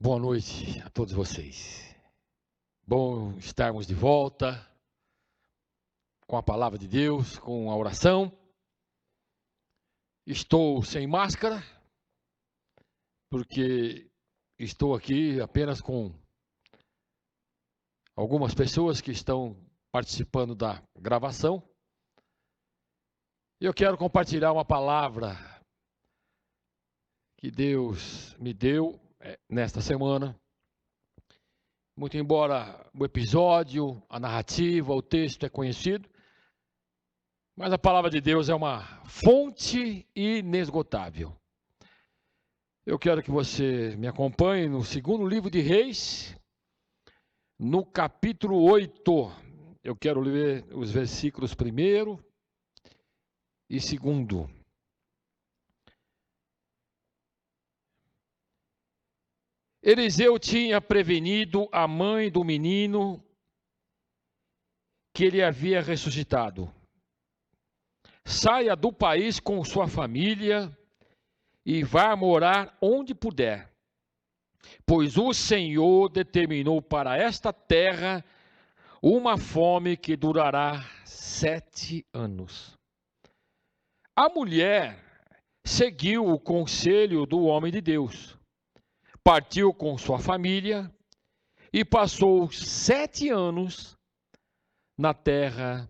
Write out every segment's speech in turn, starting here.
Boa noite a todos vocês. Bom estarmos de volta com a palavra de Deus, com a oração. Estou sem máscara, porque estou aqui apenas com algumas pessoas que estão participando da gravação. Eu quero compartilhar uma palavra que Deus me deu nesta semana. Muito embora o episódio, a narrativa, o texto é conhecido, mas a palavra de Deus é uma fonte inesgotável. Eu quero que você me acompanhe no segundo livro de Reis, no capítulo 8. Eu quero ler os versículos 1º e 2º. Eliseu tinha prevenido a mãe do menino que ele havia ressuscitado. Saia do país com sua família e vá morar onde puder, pois o Senhor determinou para esta terra uma fome que durará 7 anos. A mulher seguiu o conselho do homem de Deus, partiu com sua família e passou 7 anos na terra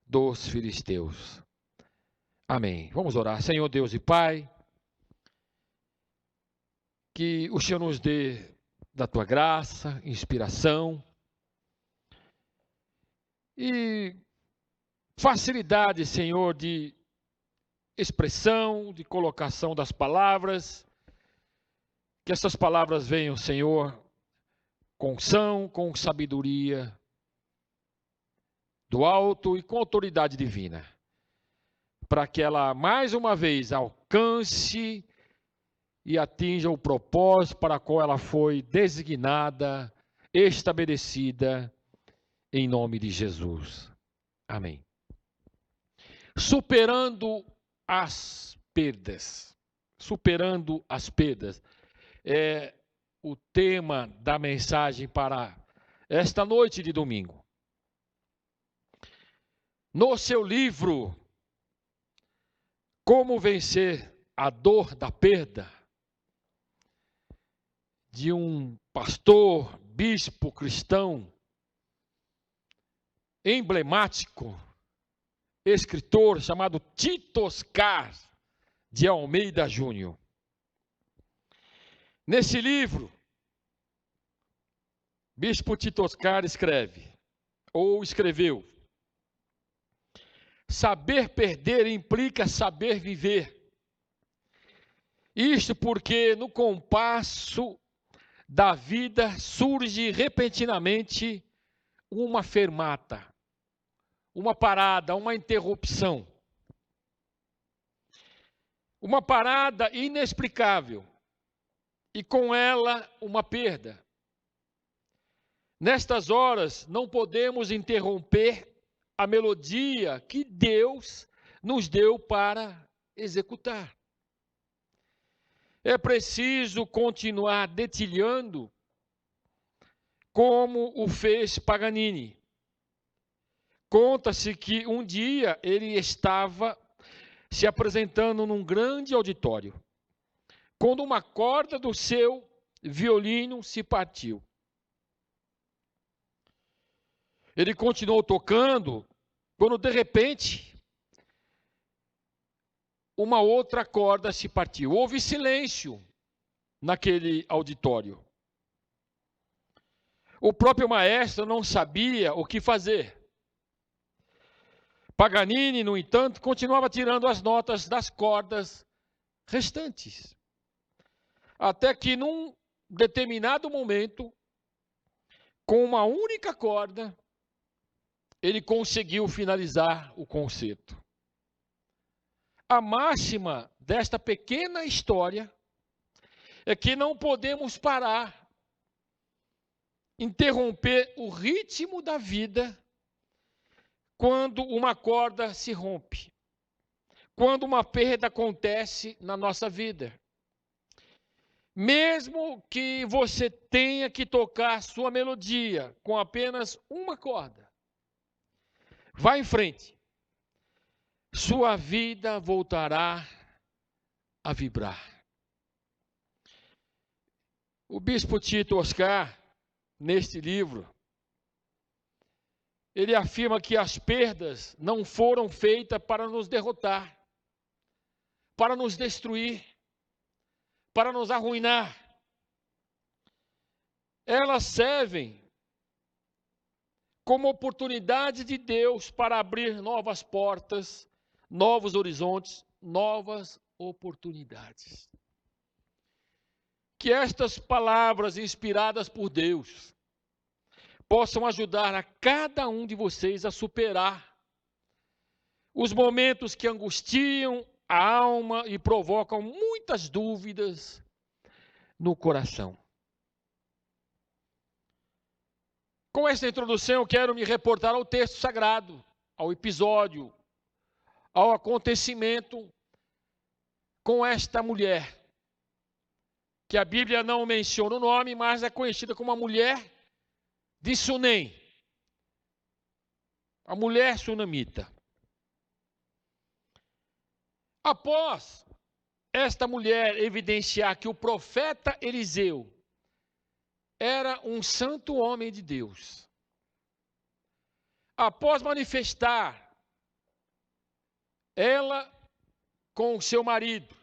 dos filisteus. Amém. Vamos orar. Senhor Deus e Pai, que o Senhor nos dê da tua graça, inspiração e facilidade, Senhor, de expressão, de colocação das palavras, que essas palavras venham, Senhor, com unção, com sabedoria do alto e com autoridade divina, para que ela mais uma vez alcance e atinja o propósito para o qual ela foi designada, estabelecida, em nome de Jesus. Amém. Superando as perdas. Superando as perdas. É o tema da mensagem para esta noite de domingo. No seu livro, Como Vencer a Dor da Perda, de um pastor, bispo cristão, emblemático, escritor chamado Tito Oscar de Almeida Júnior. Nesse livro, bispo Tito Oscar escreveu: saber perder implica saber viver. Isto porque no compasso da vida surge repentinamente uma fermata, uma parada, uma interrupção. Uma parada inexplicável e com ela uma perda. Nestas horas não podemos interromper a melodia que Deus nos deu para executar. É preciso continuar dedilhando como o fez Paganini. Conta-se que um dia ele estava se apresentando num grande auditório, quando uma corda do seu violino se partiu. Ele continuou tocando, quando de repente uma outra corda se partiu. Houve silêncio naquele auditório. O próprio maestro não sabia o que fazer. Paganini, no entanto, continuava tirando as notas das cordas restantes. Até que num determinado momento, com uma única corda, ele conseguiu finalizar o concerto. A máxima desta pequena história é que não podemos parar, interromper o ritmo da vida quando uma corda se rompe, quando uma perda acontece na nossa vida. Mesmo que você tenha que tocar sua melodia com apenas uma corda, vá em frente. Sua vida voltará a vibrar. O bispo Tito Oscar, neste livro, ele afirma que as perdas não foram feitas para nos derrotar, para nos destruir, para nos arruinar. Elas servem como oportunidade de Deus para abrir novas portas, novos horizontes, novas oportunidades. Que estas palavras inspiradas por Deus possam ajudar a cada um de vocês a superar os momentos que angustiam a alma e provocam muitas dúvidas no coração. Com esta introdução, eu quero me reportar ao texto sagrado, ao episódio, ao acontecimento com esta mulher, que a Bíblia não menciona o nome, mas é conhecida como a mulher de Sunem, a mulher sunamita. Após esta mulher evidenciar que o profeta Eliseu era um santo homem de Deus, após manifestar ela com o seu marido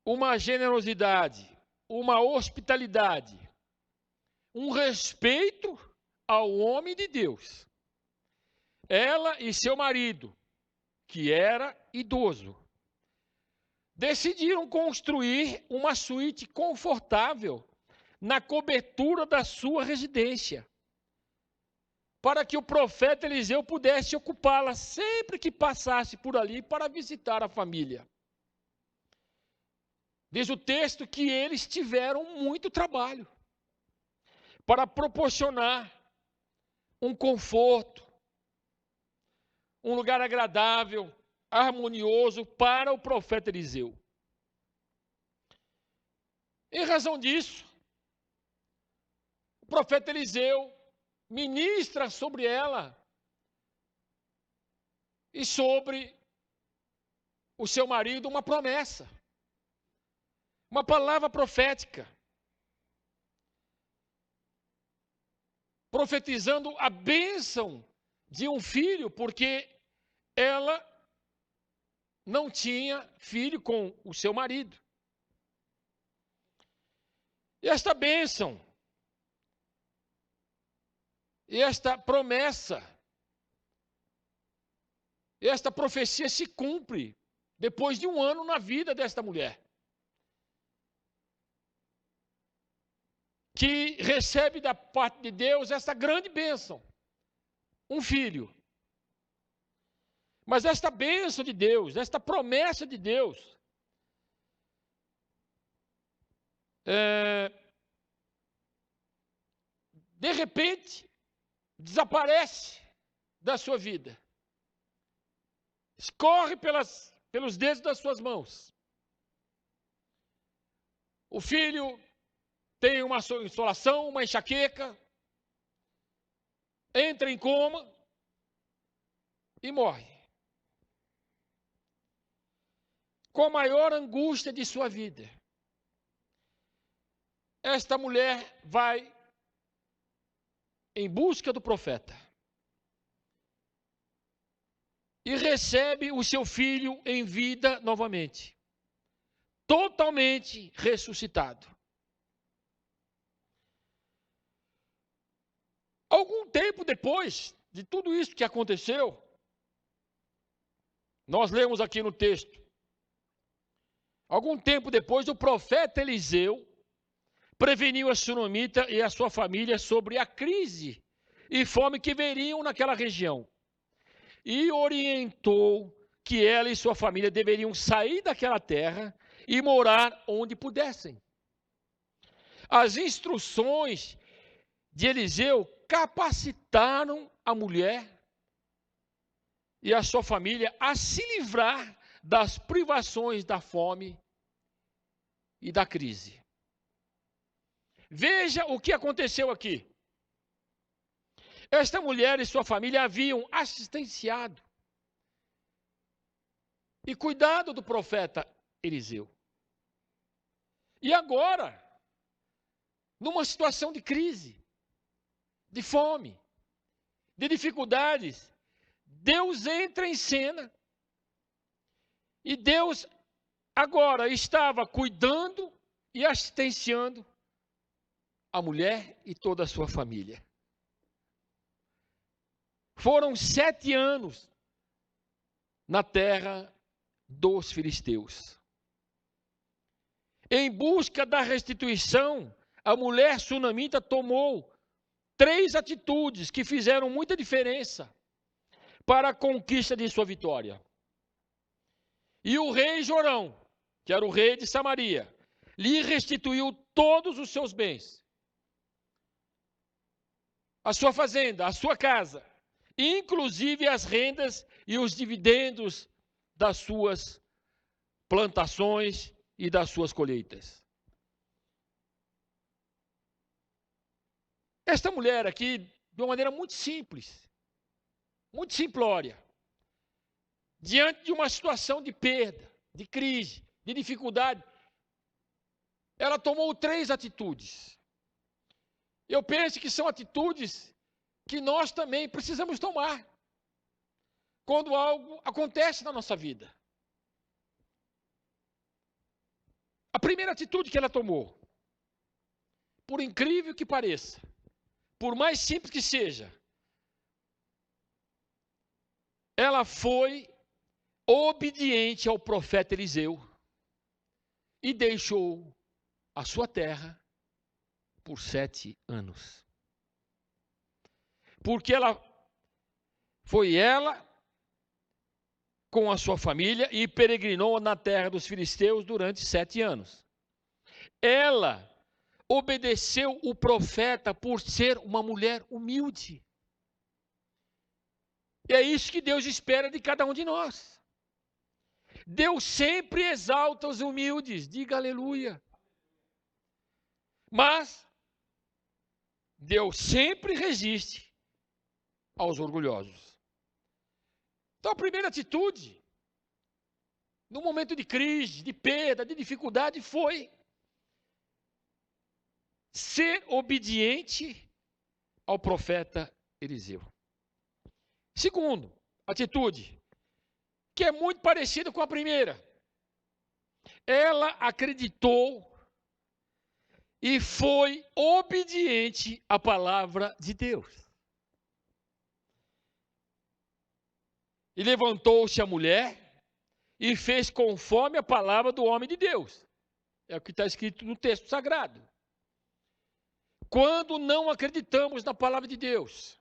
uma generosidade, uma hospitalidade, um respeito ao homem de Deus, ela e seu marido, que era idoso, decidiram construir uma suíte confortável na cobertura da sua residência, para que o profeta Eliseu pudesse ocupá-la sempre que passasse por ali para visitar a família. Diz o texto que eles tiveram muito trabalho para proporcionar um conforto, um lugar agradável, harmonioso para o profeta Eliseu. Em razão disso, o profeta Eliseu ministra sobre ela e sobre o seu marido uma promessa, uma palavra profética, profetizando a bênção de um filho, porque ela não tinha filho com o seu marido. E esta bênção, e esta promessa, esta profecia se cumpre depois de um ano na vida desta mulher, que recebe da parte de Deus esta grande bênção, um filho. Mas esta bênção de Deus, esta promessa de Deus, de repente, desaparece da sua vida. Escorre pelos dedos das suas mãos. O filho tem uma insolação, uma enxaqueca, entra em coma e morre. Com a maior angústia de sua vida, esta mulher vai em busca do profeta e recebe o seu filho em vida novamente, totalmente ressuscitado. Algum tempo depois de tudo isso que aconteceu, nós lemos aqui no texto, algum tempo depois, o profeta Eliseu preveniu a sunamita e a sua família sobre a crise e fome que veriam naquela região, e orientou que ela e sua família deveriam sair daquela terra e morar onde pudessem. As instruções de Eliseu capacitaram a mulher e a sua família a se livrar das privações da fome e da crise. Veja o que aconteceu aqui. Esta mulher e sua família haviam assistenciado e cuidado do profeta Eliseu. E agora, numa situação de crise, de fome, de dificuldades, Deus entra em cena e Deus agora estava cuidando e assistenciando a mulher e toda a sua família. Foram 7 anos na terra dos filisteus. Em busca da restituição, a mulher sunamita tomou 3 atitudes que fizeram muita diferença para a conquista de sua vitória. E o rei Jorão, que era o rei de Samaria, lhe restituiu todos os seus bens, a sua fazenda, a sua casa, inclusive as rendas e os dividendos das suas plantações e das suas colheitas. Esta mulher aqui, de uma maneira muito simples, muito simplória, diante de uma situação de perda, de crise, de dificuldade, ela tomou 3 atitudes. Eu penso que são atitudes que nós também precisamos tomar quando algo acontece na nossa vida. A primeira atitude que ela tomou, por incrível que pareça, por mais simples que seja, ela foi obediente ao profeta Eliseu e deixou a sua terra por 7 anos. Porque ela com a sua família e peregrinou na terra dos filisteus durante 7 anos. Ela obedeceu o profeta por ser uma mulher humilde. E é isso que Deus espera de cada um de nós. Deus sempre exalta os humildes, diga aleluia. Mas Deus sempre resiste aos orgulhosos. Então a primeira atitude, no momento de crise, de perda, de dificuldade, foi ser obediente ao profeta Eliseu. Segundo, atitude, que é muito parecida com a primeira. Ela acreditou e foi obediente à palavra de Deus. E levantou-se a mulher e fez conforme a palavra do homem de Deus. É o que está escrito no texto sagrado. Quando não acreditamos na palavra de Deus,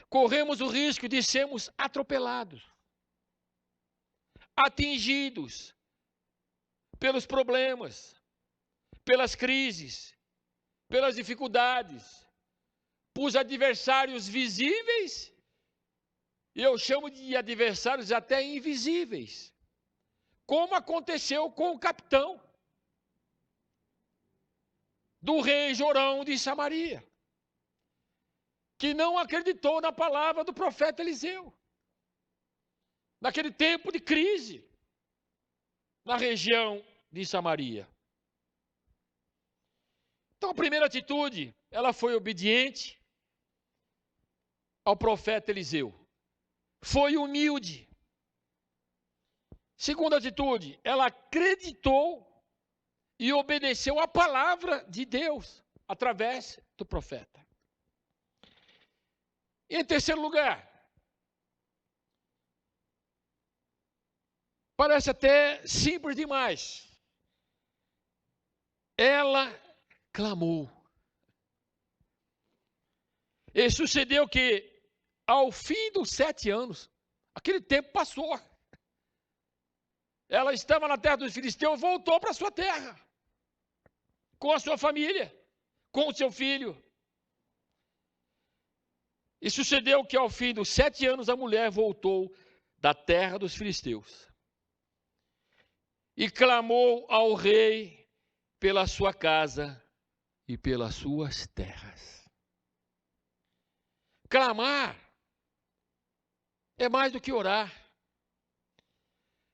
corremos o risco de sermos atropelados, atingidos pelos problemas, pelas crises, pelas dificuldades, por adversários visíveis, e eu chamo de adversários até invisíveis, como aconteceu com o capitão do rei Jorão de Samaria, que não acreditou na palavra do profeta Eliseu, naquele tempo de crise, na região de Samaria. Então, a primeira atitude, ela foi obediente ao profeta Eliseu. Foi humilde. Segunda atitude, ela acreditou e obedeceu à palavra de Deus através do profeta. E em terceiro lugar, parece até simples demais, ela clamou. E sucedeu que, ao fim dos 7 anos, aquele tempo passou. Ela estava na terra dos filisteus, voltou para a sua terra, com a sua família, com o seu filho. E sucedeu que, ao fim dos 7 anos, a mulher voltou da terra dos filisteus e clamou ao rei pela sua casa e pelas suas terras. Clamar é mais do que orar.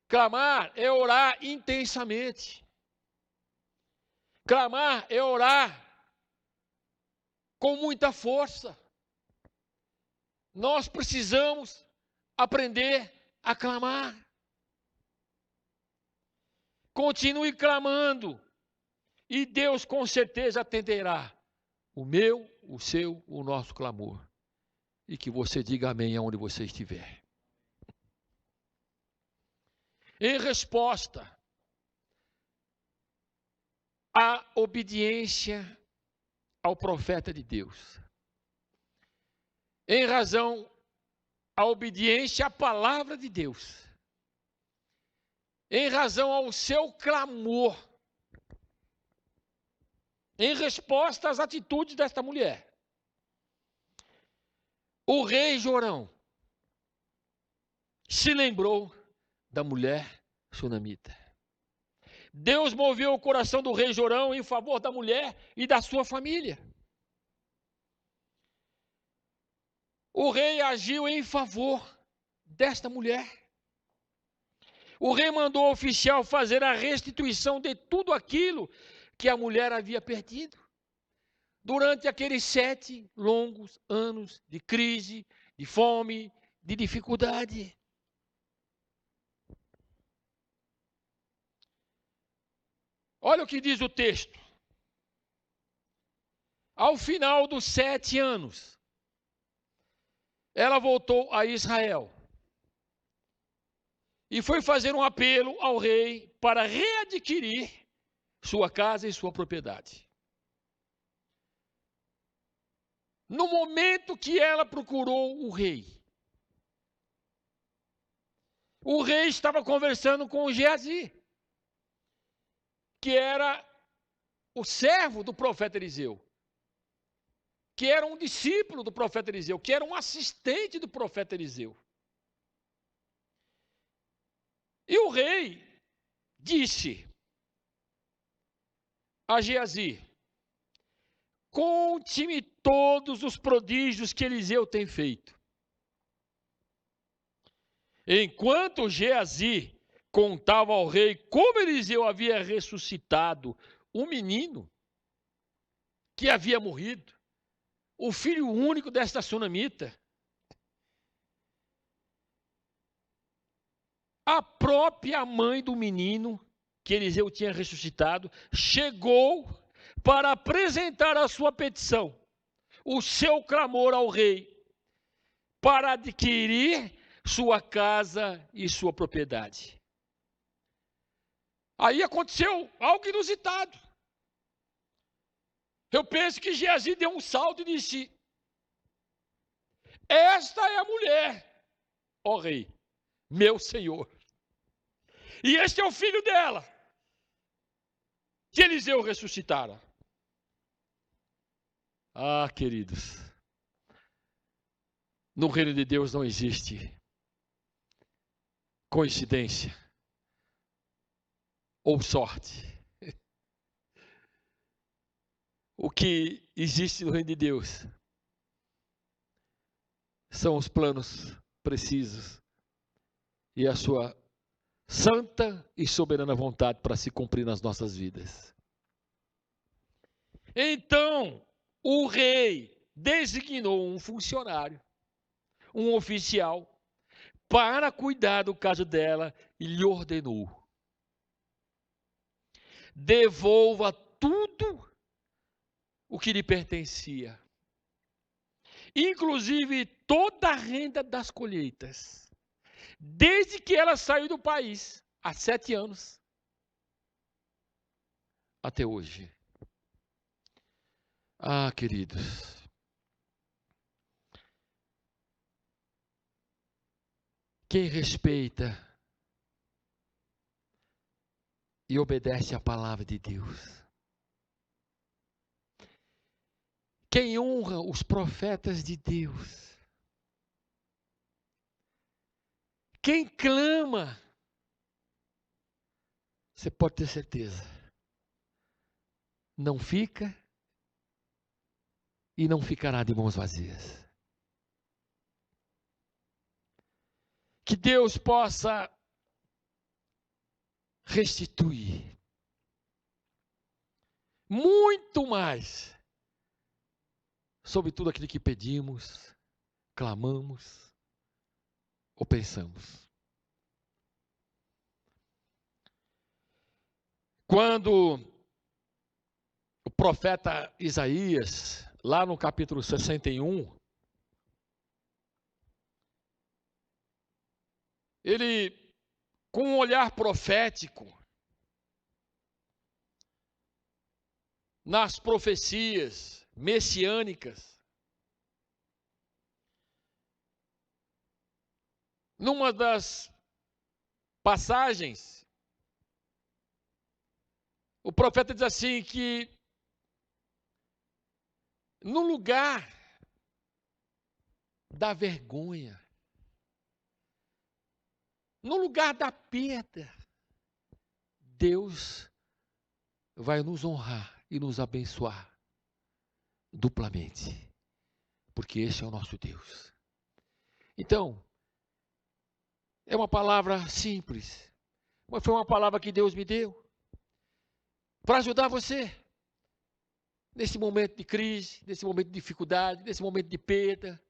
Clamar é orar intensamente. Clamar é orar com muita força. Nós precisamos aprender a clamar. Continue clamando e Deus com certeza atenderá o meu, o seu, o nosso clamor. E que você diga amém aonde você estiver. Em resposta à obediência ao profeta de Deus, em razão à obediência à palavra de Deus, em razão ao seu clamor, em resposta às atitudes desta mulher, o rei Jorão se lembrou da mulher sunamita. Deus moveu o coração do rei Jorão em favor da mulher e da sua família. O rei agiu em favor desta mulher. O rei mandou o oficial fazer a restituição de tudo aquilo que a mulher havia perdido durante aqueles 7 longos anos de crise, de fome, de dificuldade. Olha o que diz o texto. Ao final dos 7 anos, ela voltou a Israel e foi fazer um apelo ao rei para readquirir sua casa e sua propriedade. No momento que ela procurou o rei estava conversando com Geazi, que era o servo do profeta Eliseu, que era um discípulo do profeta Eliseu, que era um assistente do profeta Eliseu. E o rei disse a Geazi: conte-me todos os prodígios que Eliseu tem feito. Enquanto Geazi contava ao rei como Eliseu havia ressuscitado o menino que havia morrido, o filho único desta sunamita, a própria mãe do menino que Eliseu tinha ressuscitado chegou para apresentar a sua petição, o seu clamor ao rei, para adquirir sua casa e sua propriedade. Aí aconteceu algo inusitado. Eu penso que Geazi deu um salto e disse: esta é a mulher, ó rei, meu senhor. E este é o filho dela, que Eliseu ressuscitara. Ah, queridos, no reino de Deus não existe coincidência ou sorte. O que existe no reino de Deus são os planos precisos e a sua santa e soberana vontade para se cumprir nas nossas vidas. Então, o rei designou um funcionário, um oficial, para cuidar do caso dela e lhe ordenou: devolva tudo o que lhe pertencia, inclusive toda a renda das colheitas, desde que ela saiu do país, há 7 anos, até hoje. Ah, queridos, quem respeita e obedece à palavra de Deus, quem honra os profetas de Deus, quem clama, você pode ter certeza, não fica e não ficará de mãos vazias. Que Deus possa restituir muito mais sobre tudo aquilo que pedimos, clamamos ou pensamos. Quando o profeta Isaías, lá no capítulo 61, ele, com um olhar profético, nas profecias messiânicas, numa das passagens, o profeta diz assim que no lugar da vergonha, no lugar da perda, Deus vai nos honrar e nos abençoar duplamente, porque esse é o nosso Deus. Então, é uma palavra simples, mas foi uma palavra que Deus me deu para ajudar você nesse momento de crise, nesse momento de dificuldade, nesse momento de perda.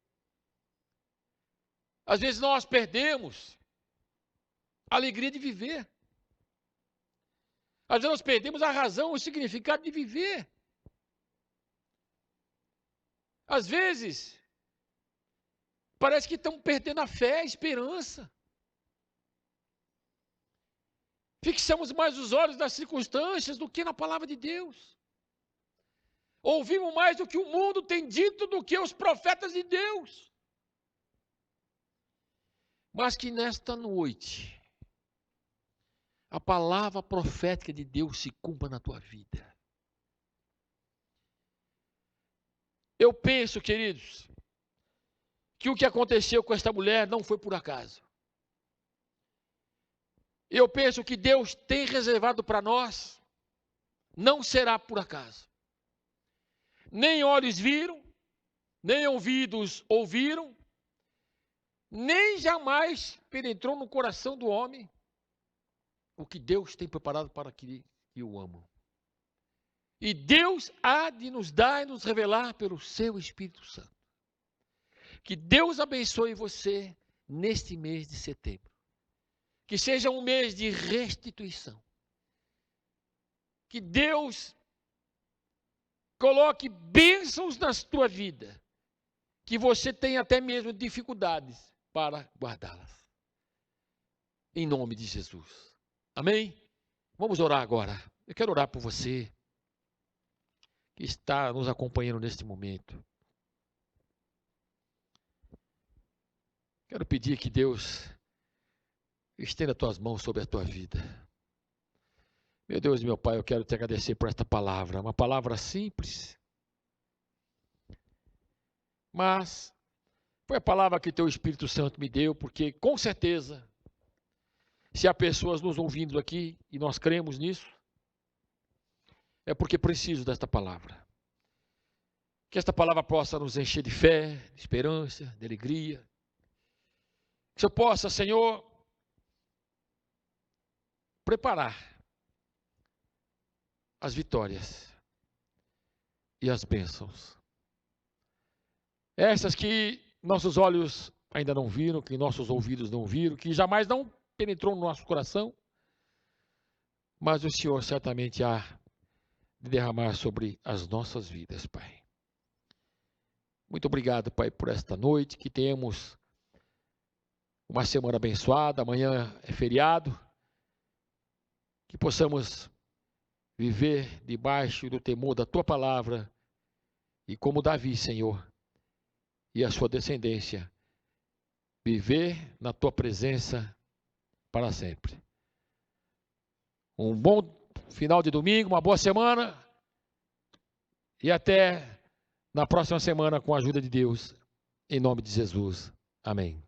Às vezes nós perdemos a alegria de viver. Às vezes nós perdemos a razão, o significado de viver. Às vezes, parece que estamos perdendo a fé, a esperança. Fixamos mais os olhos nas circunstâncias do que na palavra de Deus. Ouvimos mais do que o mundo tem dito do que os profetas de Deus. Mas que nesta noite, a palavra profética de Deus se cumpra na tua vida. Eu penso, queridos, que o que aconteceu com esta mulher não foi por acaso. Eu penso que Deus tem reservado para nós, não será por acaso. Nem olhos viram, nem ouvidos ouviram, nem jamais penetrou no coração do homem o que Deus tem preparado para aqueles que o amam. E Deus há de nos dar e nos revelar pelo seu Espírito Santo. Que Deus abençoe você neste mês de setembro. Que seja um mês de restituição. Que Deus coloque bênçãos na tua vida. Que você tenha até mesmo dificuldades para guardá-las. Em nome de Jesus. Amém? Vamos orar agora. Eu quero orar por você que está nos acompanhando neste momento. Quero pedir que Deus estenda as tuas mãos sobre a tua vida. Meu Deus e meu Pai, eu quero te agradecer por esta palavra. Uma palavra simples, mas foi a palavra que teu Espírito Santo me deu, porque com certeza, se há pessoas nos ouvindo aqui, e nós cremos nisso, é porque preciso desta palavra. Que esta palavra possa nos encher de fé, de esperança, de alegria. Que eu possa, Senhor, preparar as vitórias e as bênçãos. Essas que nossos olhos ainda não viram, que nossos ouvidos não viram, que jamais não penetrou no nosso coração, mas o Senhor certamente há de derramar sobre as nossas vidas, Pai. Muito obrigado, Pai, por esta noite, que tenhamos uma semana abençoada, amanhã é feriado, que possamos viver debaixo do temor da Tua palavra e como Davi, Senhor, e a sua descendência, viver na Tua presença para sempre. Um bom final de domingo, uma boa semana e até na próxima semana com a ajuda de Deus, em nome de Jesus. Amém.